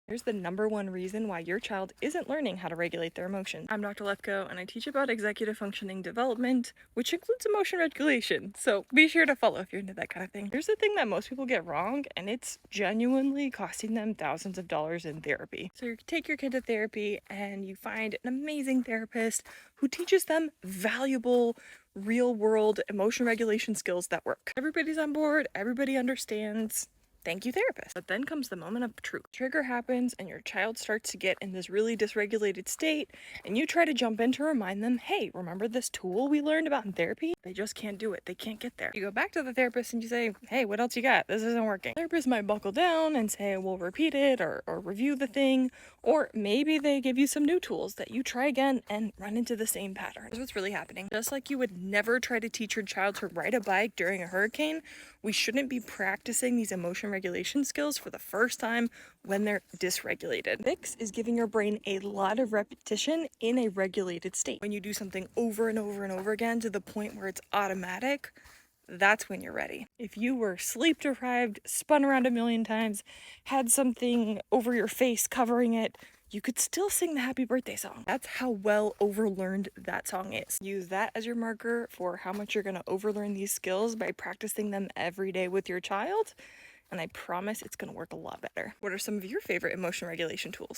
Here's the #1 reason why your child isn't learning how to regulate their emotions. I'm Dr. Lefko, and I teach about executive functioning development, which includes emotion regulation. So be sure to follow if you're into that kind of thing. Here's the thing that most people get wrong, and it's genuinely costing them thousands of dollars in therapy. So you take your kid to therapy and you find an amazing therapist who teaches them valuable real world emotion regulation skills that work. Everybody's on board, everybody understands. Thank you, therapist. But then comes the moment of truth. Trigger happens and your child starts to get in this really dysregulated state, and you try to jump in to remind them, hey, remember this tool we learned about in therapy? They just can't do it. They can't get there. You go back to the therapist and you say, hey, what else you got? This isn't working. The therapist might buckle down and say, we'll repeat it or review the thing, or maybe they give you some new tools that you try again and run into the same pattern. Here's what's really happening. Just like you would never try to teach your child to ride a bike during a hurricane, we shouldn't be practicing these emotion regulation skills for the first time when they're dysregulated. Fix is giving your brain a lot of repetition in a regulated state. When you do something over and over and over again to the point where it's automatic, that's when you're ready. If you were sleep deprived, spun around a million times, had something over your face covering it, you could still sing the happy birthday song. That's how well overlearned that song is. Use that as your marker for how much you're gonna overlearn these skills by practicing them every day with your child, and I promise it's gonna work a lot better. What are some of your favorite emotion regulation tools?